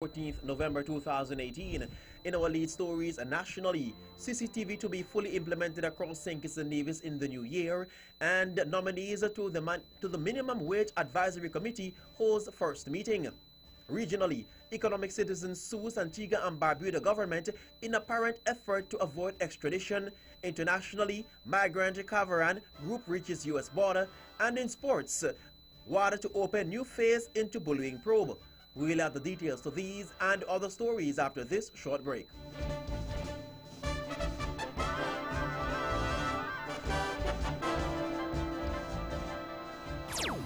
14th November 2018. In our lead stories nationally, CCTV to be fully implemented across St. Kitts and Nevis in the new year, and nominees to the Minimum Wage Advisory Committee holds first meeting. Regionally, economic citizens sues Antigua and Barbuda government in apparent effort to avoid extradition. Internationally, migrant caravan group reaches U.S. border. And in sports, WADA to open new phase into bullying probe. We'll have the details to these and other stories after this short break.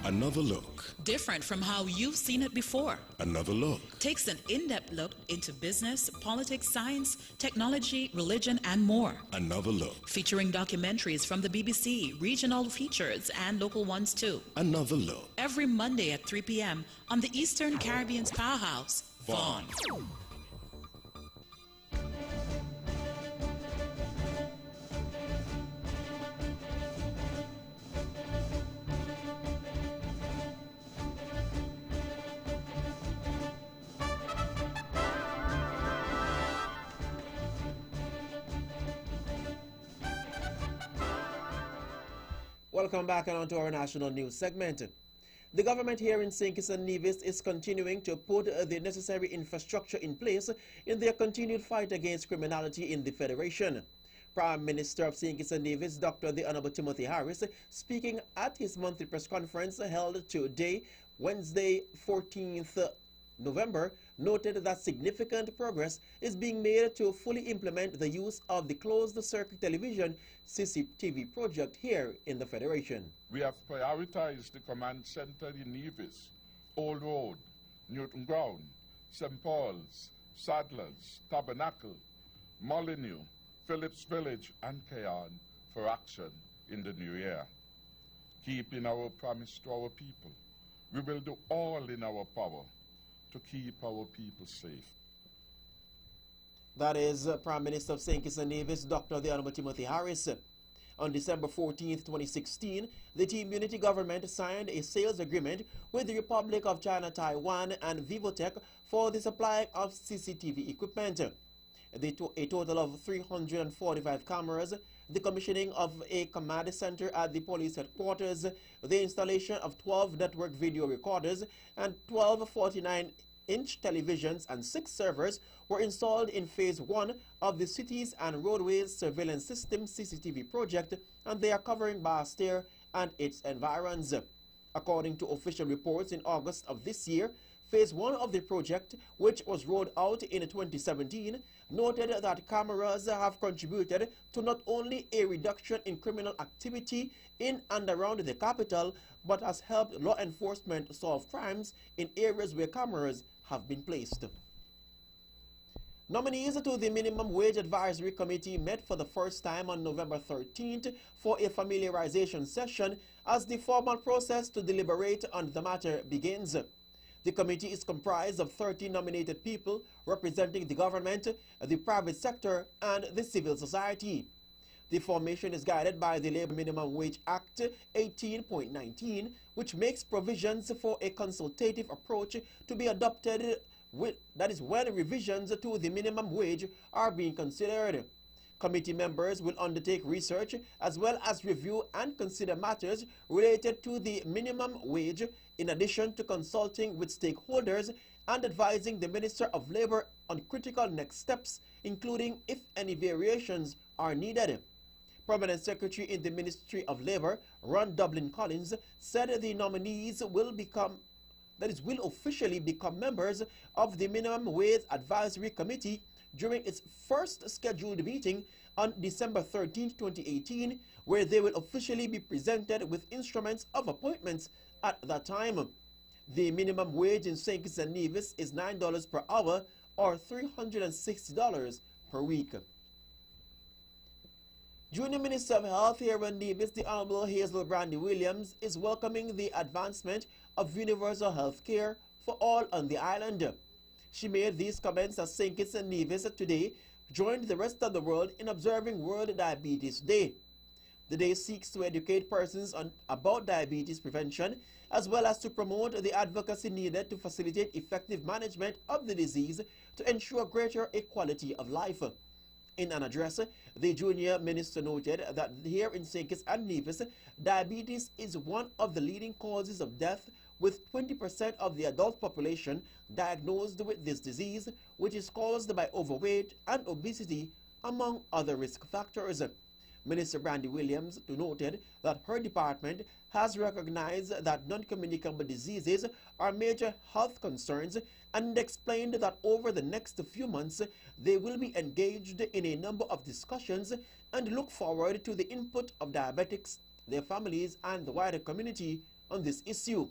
Another look. Different from how you've seen it before. Another look. Takes an in-depth look into business, politics, science, technology, religion, and more. Another look. Featuring documentaries from the BBC, regional features, and local ones too. Another look. Every Monday at 3 p.m. on the Eastern Caribbean's powerhouse, Vaughan. Welcome back on to our national news segment. The government here in St. Kitts and Nevis is continuing to put the necessary infrastructure in place in their continued fight against criminality in the Federation. Prime Minister of St. Kitts and Nevis, Dr. the Honorable Timothy Harris, speaking at his monthly press conference held today, Wednesday, 14th November, noted that significant progress is being made to fully implement the use of the closed-circuit television CCTV project here in the Federation. We have prioritized the command center in Nevis, Old Road, Newton Ground, St. Paul's, Sadler's, Tabernacle, Molyneux, Phillips Village, and Cayan for action in the new year. Keeping our promise to our people, we will do all in our power to keep our people safe. That is Prime Minister of St. Kitts and Nevis, Dr. the Honorable Timothy Harris. On December 14, 2016, the Team Unity government signed a sales agreement with the Republic of China, Taiwan, and Vivotech for the supply of CCTV equipment. A total of 345 cameras, the commissioning of a command center at the police headquarters, the installation of 12 network video recorders, and 12 49-inch televisions and 6 servers were installed in Phase 1 of the Cities and Roadways Surveillance System CCTV project, and they are covering Basseterre and its environs. According to official reports in August of this year, Phase 1 of the project, which was rolled out in 2017, noted that cameras have contributed to not only a reduction in criminal activity in and around the capital, but has helped law enforcement solve crimes in areas where cameras have been placed. Nominees to the Minimum Wage Advisory Committee met for the first time on November 13th for a familiarization session as the formal process to deliberate on the matter begins. The committee is comprised of 30 nominated people representing the government, the private sector, and the civil society. The formation is guided by the Labor Minimum Wage Act 18.19, which makes provisions for a consultative approach to be adopted, that is when revisions to the minimum wage are being considered. Committee members will undertake research as well as review and consider matters related to the minimum wage, in addition to consulting with stakeholders and advising the Minister of Labor on critical next steps, including if any variations are needed. Permanent Secretary in the Ministry of Labor, Ron Dublin Collins, said the nominees will officially become members of the Minimum Wage Advisory Committee during its first scheduled meeting on December 13, 2018, where they will officially be presented with instruments of appointments at that time. The minimum wage in St. Kitts and Nevis is $9 per hour or $360 per week. Junior Minister of Health here in Nevis, the Honorable Hazel Brandy Williams, is welcoming the advancement of universal health care for all on the island. She made these comments as St. Kitts and Nevis today joined the rest of the world in observing World Diabetes Day. The day seeks to educate persons about diabetes prevention, as well as to promote the advocacy needed to facilitate effective management of the disease to ensure greater equality of life. In an address, the junior minister noted that here in St. Kitts and Nevis, diabetes is one of the leading causes of death, with 20% of the adult population diagnosed with this disease, which is caused by overweight and obesity, among other risk factors. Minister Brandy Williams noted that her department has recognized that non-communicable diseases are major health concerns and explained that over the next few months they will be engaged in a number of discussions and look forward to the input of diabetics, their families, and the wider community on this issue.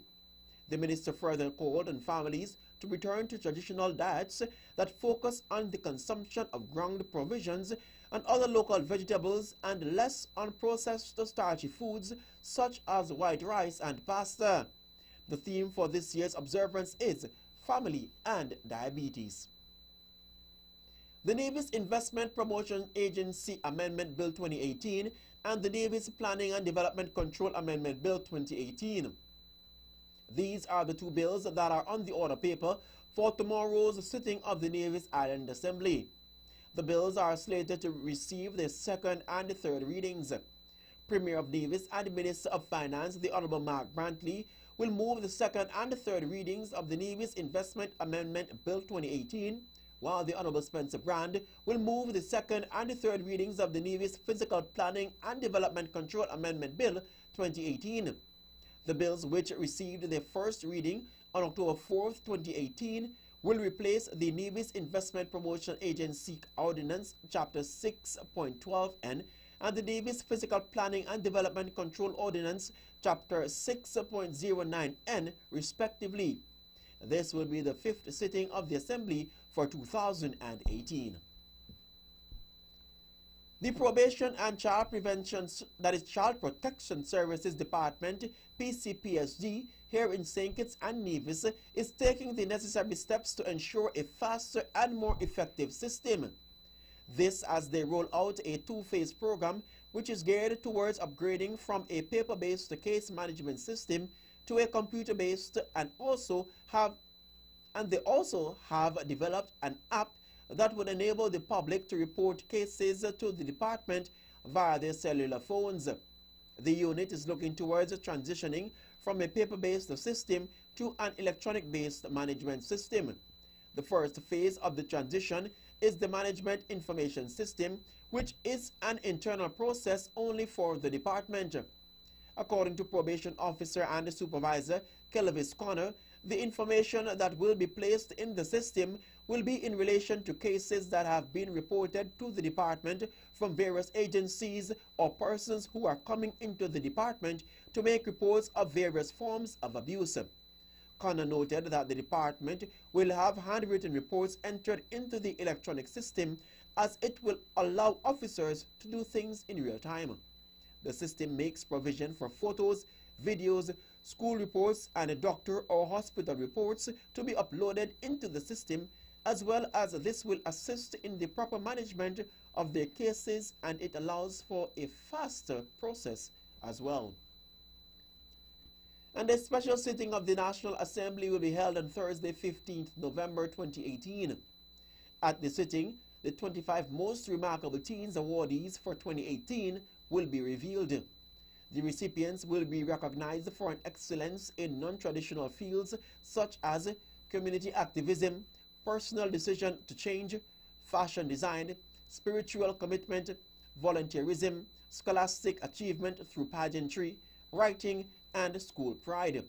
The minister further called on families to return to traditional diets that focus on the consumption of ground provisions and other local vegetables and less on processed starchy foods such as white rice and pasta. The theme for this year's observance is Family and Diabetes. The Navy's Investment Promotion Agency Amendment Bill 2018 and the Navy's Planning and Development Control Amendment Bill 2018. These are the two bills that are on the order paper for tomorrow's sitting of the Navy's Island Assembly. The bills are slated to receive their second and third readings. Premier of Navy's and Minister of Finance, the Honorable Mark Brantley, will move the second and third readings of the Navy's Investment Amendment Bill 2018, while the Honorable Spencer Brand will move the second and third readings of the Navy's Physical Planning and Development Control Amendment Bill 2018. The bills, which received their first reading on October 4, 2018, will replace the Navy's Investment Promotion Agency Ordinance Chapter 6.12N and the Navy's Physical Planning and Development Control Ordinance Chapter 6.09N, respectively. This will be the fifth sitting of the Assembly for 2018. The Probation and Child Prevention, that is Child Protection Services Department, PCPSD, here in St. Kitts and Nevis, is taking the necessary steps to ensure a faster and more effective system. This as they roll out a two-phase program which is geared towards upgrading from a paper-based case management system to a computer-based, and they also have developed an app that would enable the public to report cases to the department via their cellular phones. The unit is looking towards transitioning from a paper-based system to an electronic-based management system. The first phase of the transition is the Management Information System, which is an internal process only for the department. According to Probation Officer and Supervisor Kelvis Connor, the information that will be placed in the system will be in relation to cases that have been reported to the department from various agencies or persons who are coming into the department to make reports of various forms of abuse. Connor noted that the department will have handwritten reports entered into the electronic system, as it will allow officers to do things in real time. The system makes provision for photos, videos, school reports, and doctor or hospital reports to be uploaded into the system, as well as this will assist in the proper management of their cases, and it allows for a faster process as well. And a special sitting of the National Assembly will be held on Thursday, 15th November 2018. At the sitting, the 25 Most Remarkable Teens awardees for 2018 will be revealed. The recipients will be recognized for an excellence in non-traditional fields such as community activism, personal decision to change, fashion design, spiritual commitment, volunteerism, scholastic achievement through pageantry, writing, and school pride.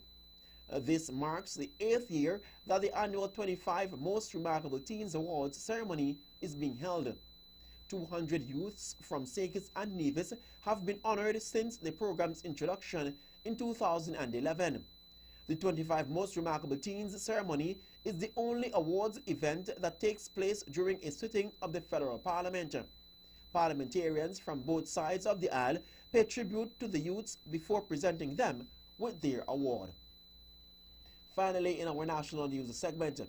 This marks the 8th year that the annual 25 Most Remarkable Teens Awards ceremony is being held. 200 youths from St. Kitts and Nevis have been honored since the program's introduction in 2011. The 25 Most Remarkable Teens ceremony is the only awards event that takes place during a sitting of the Federal Parliament. Parliamentarians from both sides of the aisle pay tribute to the youths before presenting them with their award. Finally, in our national news segment,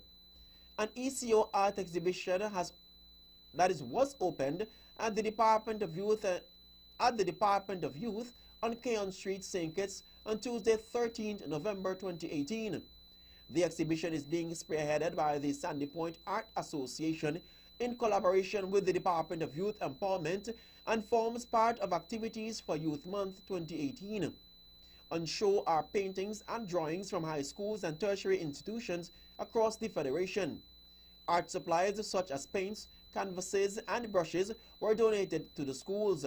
an ECO art exhibition was opened at the Department of Youth at the Department of Youth on Keon Street, St. Kitts on Tuesday, 13th November 2018. The exhibition is being spearheaded by the Sandy Point Art Association in collaboration with the Department of Youth Empowerment and forms part of Activities for Youth Month 2018. On show are paintings and drawings from high schools and tertiary institutions across the Federation. Art supplies such as paints, canvases, and brushes were donated to the schools.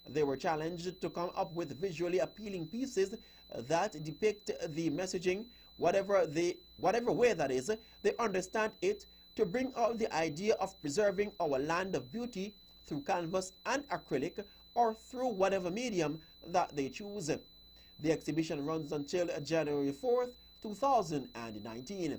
They were challenged to come up with visually appealing pieces that depict the messaging, whatever way that is, they understand it, to bring out the idea of preserving our land of beauty through canvas and acrylic or through whatever medium that they choose. The exhibition runs until January 4th, 2019.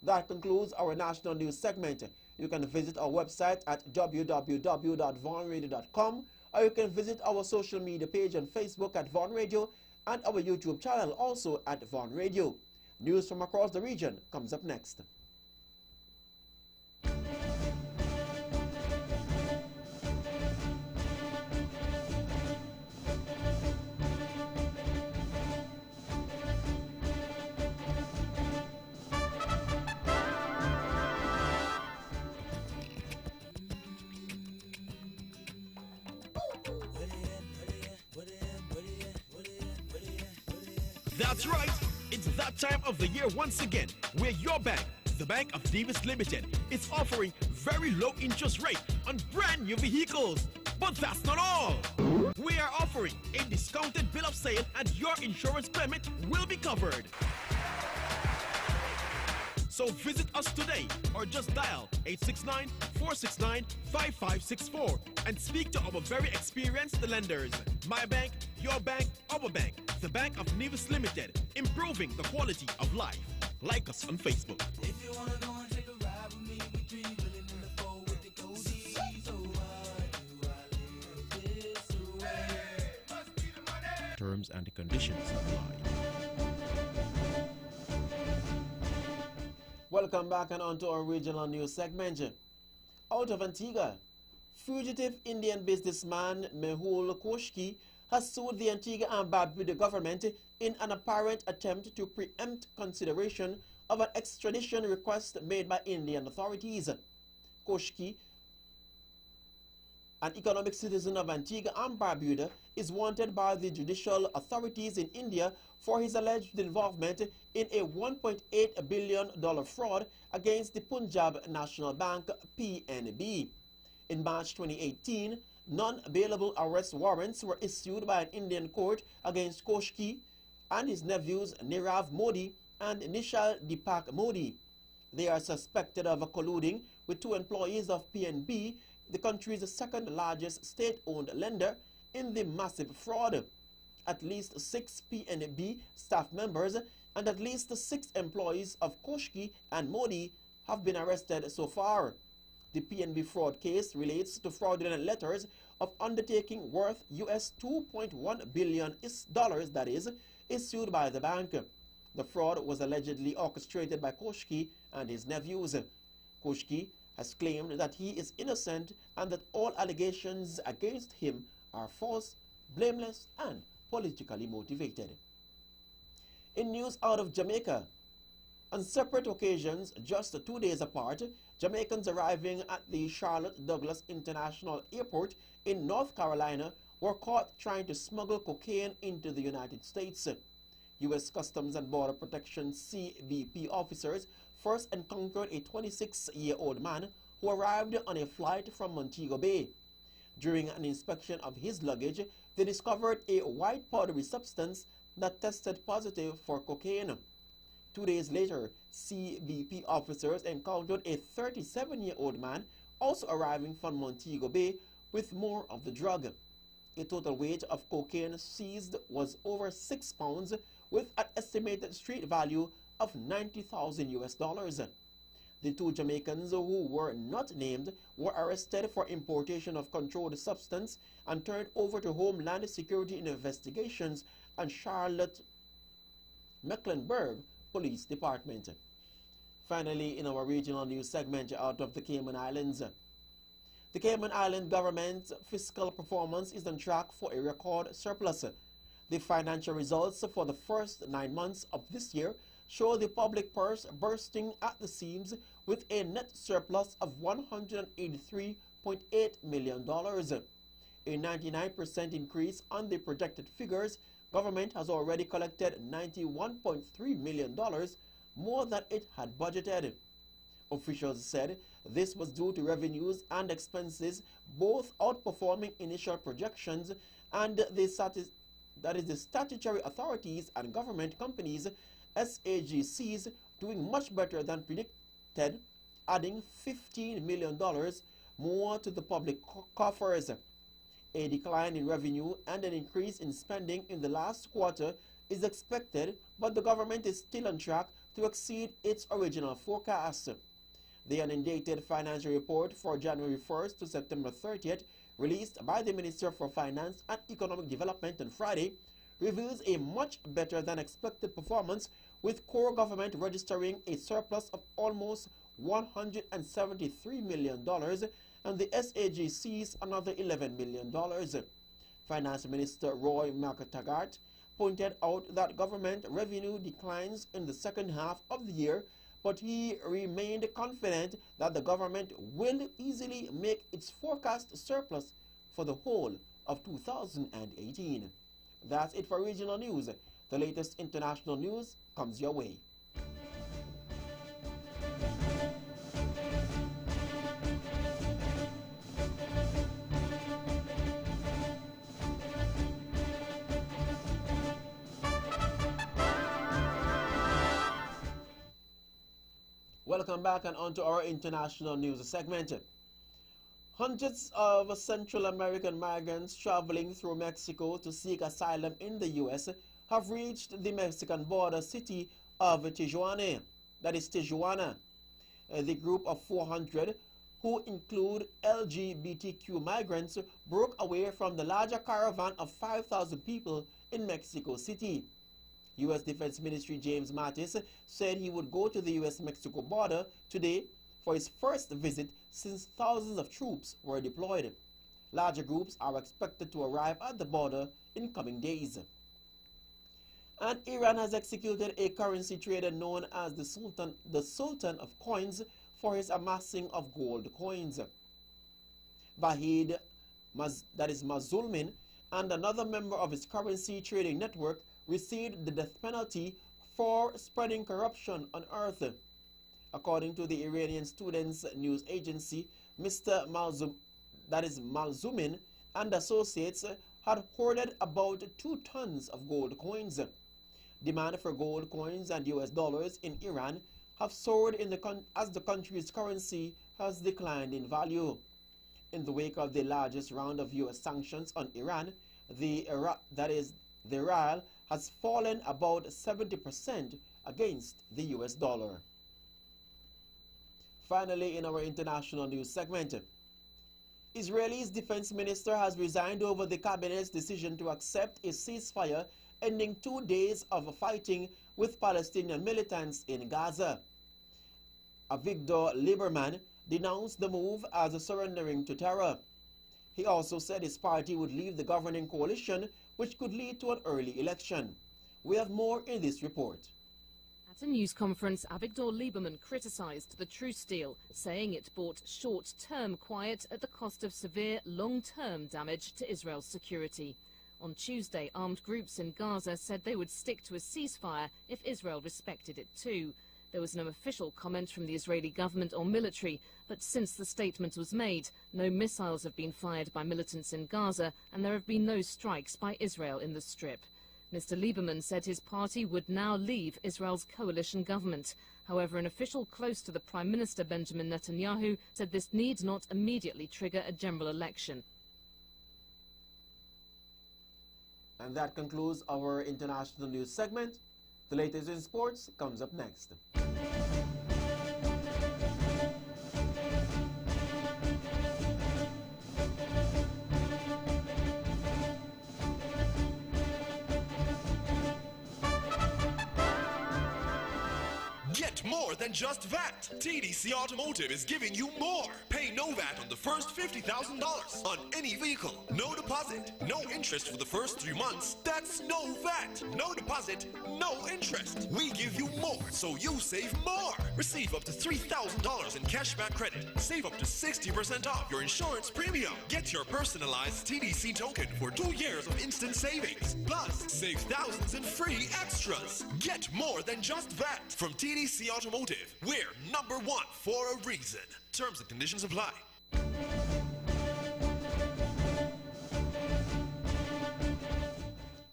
That concludes our national news segment. You can visit our website at www.vonradio.com, or you can visit our social media page on Facebook at Von Radio and our YouTube channel also at Von Radio. News from across the region comes up next. That's right, it's that time of the year once again, where your bank, the Bank of Nevis Limited, is offering very low interest rate on brand new vehicles. But that's not all. We are offering a discounted bill of sale and your insurance payment will be covered. So visit us today or just dial 869-469-5564 and speak to our very experienced lenders. My bank, your bank, our bank. The Bank of Nevis Limited, improving the quality of life. Like us on Facebook. If you wanna go and take a ride with me, we three willing in the four with the cozies. So why do I live this way? Must be the money. Terms and conditions apply. Welcome back and on to our regional news segment. Out of Antigua, fugitive Indian businessman Mehul Koshki has sued the Antigua and Barbuda government in an apparent attempt to preempt consideration of an extradition request made by Indian authorities. Koshki, an economic citizen of Antigua and Barbuda, is wanted by the judicial authorities in India for his alleged involvement in a $1.8 billion fraud against the Punjab National Bank, PNB. In March 2018, non-bailable arrest warrants were issued by an Indian court against Koshki and his nephews Nirav Modi and Nishal Deepak Modi. They are suspected of colluding with two employees of PNB, the country's second largest state-owned lender, in the massive fraud. At least 6 PNB staff members and at least 6 employees of Koshki and Modi have been arrested so far. The PNB fraud case relates to fraudulent letters of undertaking worth US $2.1 billion that is, issued by the bank. The fraud was allegedly orchestrated by Koshki and his nephews. Koshki has claimed that he is innocent and that all allegations against him are false, blameless, and politically motivated. In news out of Jamaica, on separate occasions, just 2 days apart, Jamaicans arriving at the Charlotte Douglas International Airport in North Carolina were caught trying to smuggle cocaine into the United States. U.S. Customs and Border Protection CBP officers first encountered a 26-year-old man who arrived on a flight from Montego Bay. During an inspection of his luggage, they discovered a white powdery substance that tested positive for cocaine. 2 days later, CBP officers encountered a 37-year-old man also arriving from Montego Bay with more of the drug. A total weight of cocaine seized was over 6 pounds with an estimated street value of $90,000. The 2 Jamaicans who were not named were arrested for importation of controlled substance and turned over to Homeland Security Investigations and Charlotte Mecklenburg Police Department. Finally, in our regional news segment out of the Cayman Islands, The Cayman Island government's fiscal performance is on track for a record surplus. The financial results for the first 9 months of this year show the public purse bursting at the seams with a net surplus of $183.8 million. A 99% increase on the projected figures. Government has already collected $91.3 million, more than it had budgeted. Officials said this was due to revenues and expenses both outperforming initial projections and the statutory authorities and government companies, SAGCs, doing much better than predicted, adding $15 million more to the public coffers. A decline in revenue and an increase in spending in the last quarter is expected, but the government is still on track to exceed its original forecast. The undated financial report for January 1st to September 30th, released by the Minister for Finance and Economic Development on Friday, reveals a much better than expected performance, with core government registering a surplus of almost $173 million and the SAGC's another $11 million. Finance Minister Roy McTaggart pointed out that government revenue declines in the second half of the year, but he remained confident that the government will easily make its forecast surplus for the whole of 2018. That's it for regional news. The latest international news comes your way. Welcome back and on to our international news segment. Hundreds of Central American migrants traveling through Mexico to seek asylum in the U.S. have reached the Mexican border city of Tijuana. That is Tijuana. The group of 400, who include LGBTQ migrants, broke away from the larger caravan of 5,000 people in Mexico City. U.S. Defense Ministry James Mattis said he would go to the U.S.-Mexico border today for his first visit since thousands of troops were deployed. Larger groups are expected to arrive at the border in coming days. And Iran has executed a currency trader known as the Sultan of Coins for his amassing of gold coins. Vahid Mazulmin and another member of his currency trading network received the death penalty for spreading corruption on earth. According to the Iranian Students News Agency, Mr. Malzumin and associates had hoarded about 2 tons of gold coins. Demand for gold coins and US dollars in Iran have soared as the country's currency has declined in value. In the wake of the largest round of US sanctions on Iran, the rial has fallen about 70% against the US dollar. Finally, in our international news segment, Israel's defense minister has resigned over the cabinet's decision to accept a ceasefire ending 2 days of fighting with Palestinian militants in Gaza. Avigdor Lieberman denounced the move as surrendering to terror. He also said his party would leave the governing coalition, which could lead to an early election. We have more in this report. At a news conference, Avigdor Lieberman criticized the truce deal, saying it brought short-term quiet at the cost of severe long-term damage to Israel's security. On Tuesday, armed groups in Gaza said they would stick to a ceasefire if Israel respected it too. There was no official comment from the Israeli government or military, but since the statement was made, no missiles have been fired by militants in Gaza and there have been no strikes by Israel in the Strip. Mr. Lieberman said his party would now leave Israel's coalition government. However, an official close to the Prime Minister Benjamin Netanyahu said this need not immediately trigger a general election. And that concludes our international news segment. The latest in sports comes up next. Get more more than just VAT. TDC Automotive is giving you more. Pay no VAT on the first $50,000 on any vehicle. No deposit, no interest for the first 3 months. That's no VAT. No deposit, no interest. We give you more, so you save more. Receive up to $3,000 in cashback credit. Save up to 60% off your insurance premium. Get your personalized TDC token for 2 years of instant savings. Plus, save thousands in free extras. Get more than just VAT from TDC Automotive. We're #1 for a reason. Terms and conditions apply.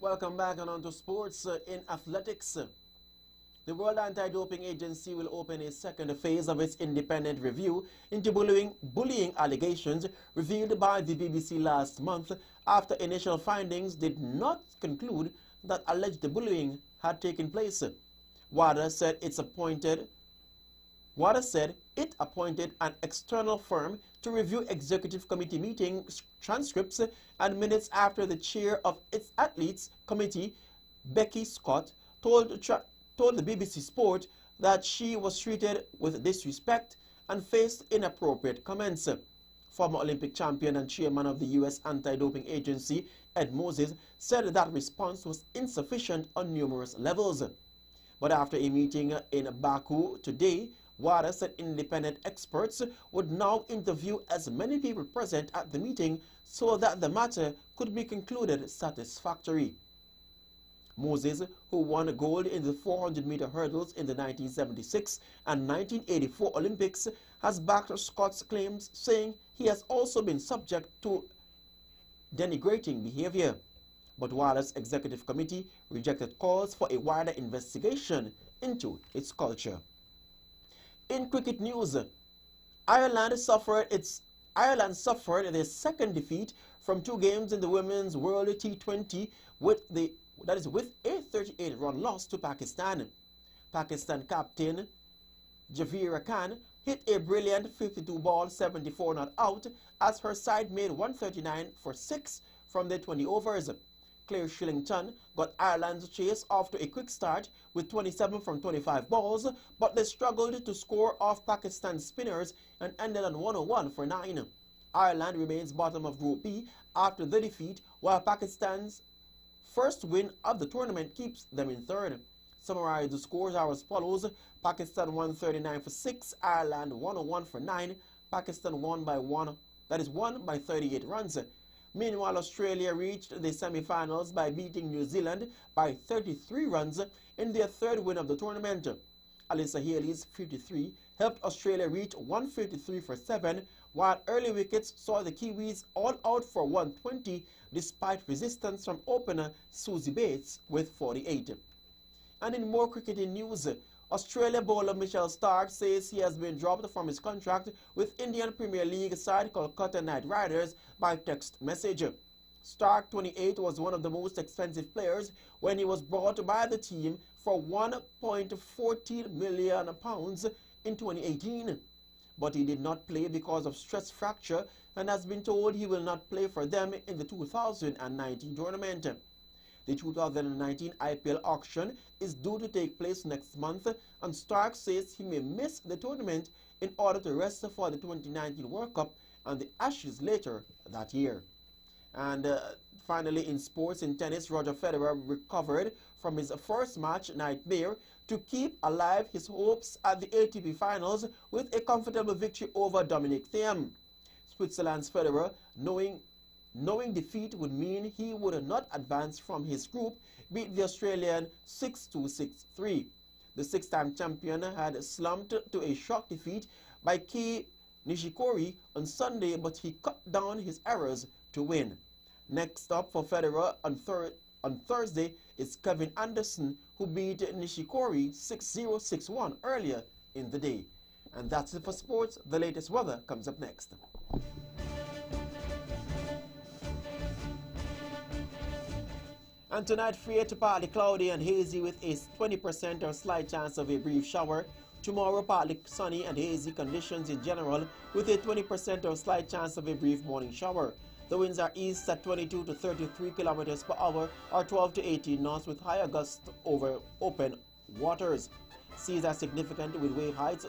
Welcome back and on to sports. In athletics, the World Anti-Doping Agency will open a second phase of its independent review into bullying allegations revealed by the BBC last month after initial findings did not conclude that alleged bullying had taken place. WADA said it appointed an external firm to review executive committee meeting transcripts and minutes after the chair of its athletes committee, Becky Scott, told the BBC Sport that she was treated with disrespect and faced inappropriate comments. Former Olympic champion and chairman of the U.S. Anti-Doping Agency, Ed Moses, said that response was insufficient on numerous levels. But after a meeting in Baku today, WADA said independent experts would now interview as many people present at the meeting so that the matter could be concluded satisfactorily. Moses, who won gold in the 400-meter hurdles in the 1976 and 1984 Olympics, has backed Scott's claims, saying he has also been subject to denigrating behavior. But WADA's executive committee rejected calls for a wider investigation into its culture. In cricket news, Ireland suffered their second defeat from 2 games in the Women's World T20 with a 38-run loss to Pakistan. Pakistan captain Javira Khan hit a brilliant 52-ball 74 not out as her side made 139 for 6 from their 20 overs. Claire Shillington got Ireland's chase off to a quick start with 27 from 25 balls, but they struggled to score off Pakistan's spinners and ended on 101 for 9. Ireland remains bottom of Group B after the defeat, while Pakistan's first win of the tournament keeps them in third. Summarize the scores are as follows: Pakistan 139 for 6, Ireland 101 for 9. Pakistan won by 38 runs. Meanwhile, Australia reached the semi-finals by beating New Zealand by 33 runs in their third win of the tournament. Alyssa Healy's 53 helped Australia reach 153 for 7, while early wickets saw the Kiwis all out for 120 despite resistance from opener Suzie Bates with 48. And in more cricketing news, Australia bowler Mitchell Starc says he has been dropped from his contract with Indian Premier League side Kolkata Knight Riders by text message. Starc, 28, was one of the most expensive players when he was brought by the team for £1.14 million in 2018. But he did not play because of stress fracture and has been told he will not play for them in the 2019 tournament. The 2019 IPL auction is due to take place next month, and Starc says he may miss the tournament in order to rest for the 2019 World Cup and the Ashes later that year. And finally, in sports, in tennis, Roger Federer recovered from his first match nightmare to keep alive his hopes at the ATP Finals with a comfortable victory over Dominic Thiem. Switzerland's Federer, knowing defeat would mean he would not advance from his group, beat the Australian 6-2, 6-3. The 6-time champion had slumped to a shock defeat by Kei Nishikori on Sunday, but he cut down his errors to win. Next up for Federer on Thursday is Kevin Anderson, who beat Nishikori 6-0, 6-1 earlier in the day. And that's it for sports. The latest weather comes up next. And tonight, free to partly cloudy and hazy with a 20% or slight chance of a brief shower. Tomorrow, partly sunny and hazy conditions in general with a 20% or slight chance of a brief morning shower. The winds are east at 22 to 33 kilometers per hour or 12 to 18 knots with higher gusts over open waters. seas are significant with wave heights,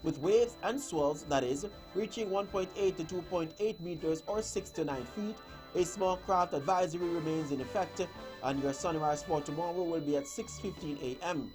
with waves and swells, that is, reaching 1.8 to 2.8 meters or 6 to 9 feet. A small craft advisory remains in effect, and your sunrise for tomorrow will be at 6:15 a.m.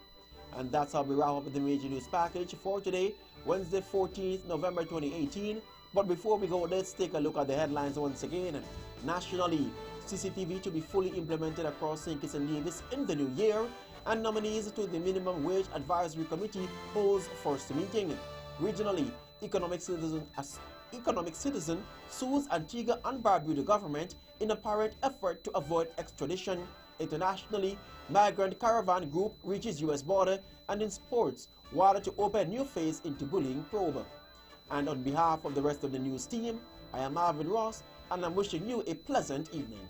And that's how we wrap up the major news package for today, Wednesday, 14th November 2018. But before we go, let's take a look at the headlines once again. Nationally, CCTV to be fully implemented across St. Kitts and Nevis in the new year, and nominees to the Minimum Wage Advisory Committee holds first meeting. Regionally, Economic Citizen sues Antigua and Barbuda government in apparent effort to avoid extradition. Internationally, migrant caravan group reaches U.S. border. And in sports, WADA to open new phase into bullying probe. And on behalf of the rest of the news team, I am Marvin Ross, and I'm wishing you a pleasant evening.